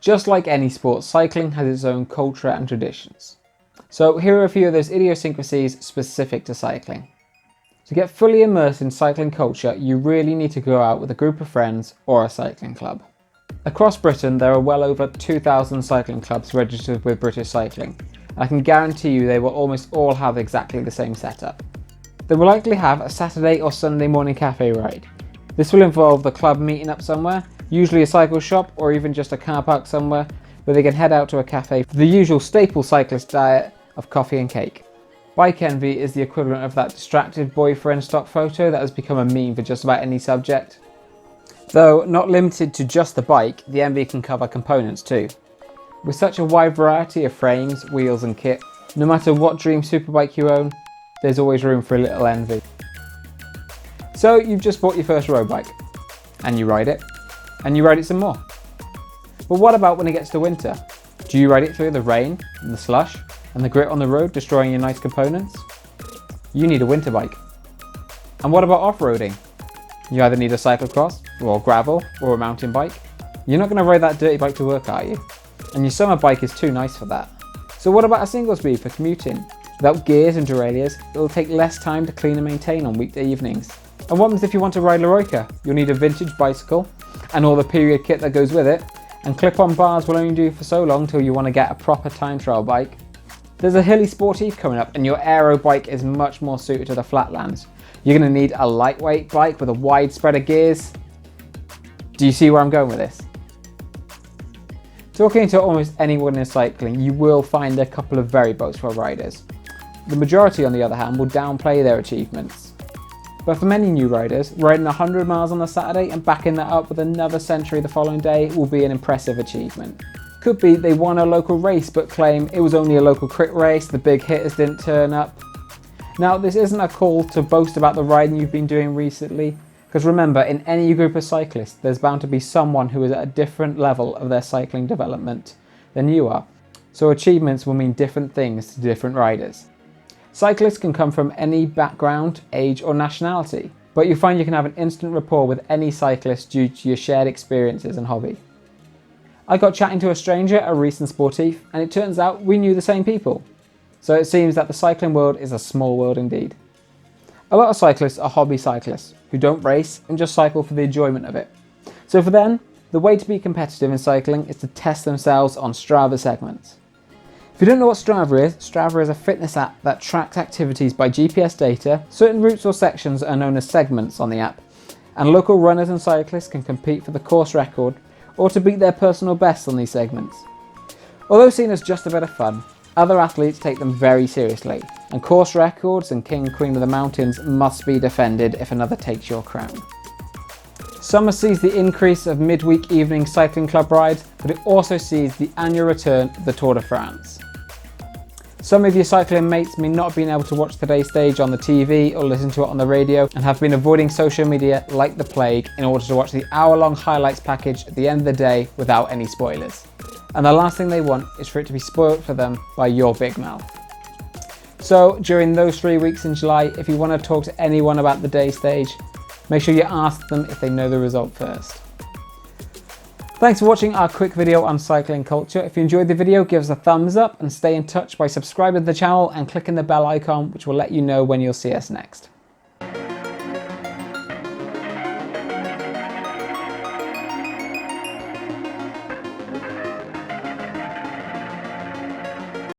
Just like any sport, cycling has its own culture and traditions. So here are a few of those idiosyncrasies specific to cycling. To get fully immersed in cycling culture, you really need to go out with a group of friends or a cycling club. Across Britain, there are well over 2,000 cycling clubs registered with British Cycling, and I can guarantee you they will almost all have exactly the same setup. They will likely have a Saturday or Sunday morning cafe ride. This will involve the club meeting up somewhere, usually a cycle shop or even just a car park somewhere, where they can head out to a cafe for the usual staple cyclist diet of coffee and cake. Bike envy is the equivalent of that distracted boyfriend stock photo that has become a meme for just about any subject. Though not limited to just the bike, the envy can cover components too. With such a wide variety of frames, wheels and kit, no matter what dream superbike you own, there's always room for a little envy. So you've just bought your first road bike, and you ride it, and you ride it some more. But what about when it gets to winter? Do you ride it through the rain, and the slush, and the grit on the road, destroying your nice components? You need a winter bike. And what about off-roading? You either need a cyclocross, or gravel, or a mountain bike. You're not going to ride that dirty bike to work, are you? And your summer bike is too nice for that. So what about a single speed for commuting? Without gears and derailleurs, it will take less time to clean and maintain on weekday evenings. And what happens if you want to ride Leroyka? You'll need a vintage bicycle, and all the period kit that goes with it, and clip-on bars will only do for so long till you want to get a proper time trial bike. There's a hilly sportive coming up, and your aero bike is much more suited to the flatlands. You're going to need a lightweight bike with a wide spread of gears. Do you see where I'm going with this? Talking to almost anyone in cycling, you will find a couple of very boastful riders. The majority, on the other hand, will downplay their achievements. But for many new riders, riding 100 miles on a Saturday and backing that up with another century the following day will be an impressive achievement. Could be they won a local race but claim it was only a local crit race, the big hitters didn't turn up. Now, this isn't a call to boast about the riding you've been doing recently, because remember, in any group of cyclists, there's bound to be someone who is at a different level of their cycling development than you are. So achievements will mean different things to different riders. Cyclists can come from any background, age or nationality, but you'll find you can have an instant rapport with any cyclist due to your shared experiences and hobby. I got chatting to a stranger at a recent sportif, and it turns out we knew the same people. So it seems that the cycling world is a small world indeed. A lot of cyclists are hobby cyclists who don't race and just cycle for the enjoyment of it. So for them, the way to be competitive in cycling is to test themselves on Strava segments. If you don't know what Strava is a fitness app that tracks activities by GPS data. Certain routes or sections are known as segments on the app, and local runners and cyclists can compete for the course record or to beat their personal bests on these segments. Although seen as just a bit of fun, other athletes take them very seriously, and course records and king and queen of the mountains must be defended if another takes your crown. Summer sees the increase of midweek evening cycling club rides, but it also sees the annual return of the Tour de France. Some of your cycling mates may not have been able to watch today's stage on the TV or listen to it on the radio, and have been avoiding social media like the plague in order to watch the hour-long highlights package at the end of the day without any spoilers. And the last thing they want is for it to be spoiled for them by your big mouth. So during those 3 weeks in July, if you want to talk to anyone about the day stage, make sure you ask them if they know the result first. Thanks for watching our quick video on cycling culture. If you enjoyed the video, give us a thumbs up and stay in touch by subscribing to the channel and clicking the bell icon, which will let you know when you'll see us next.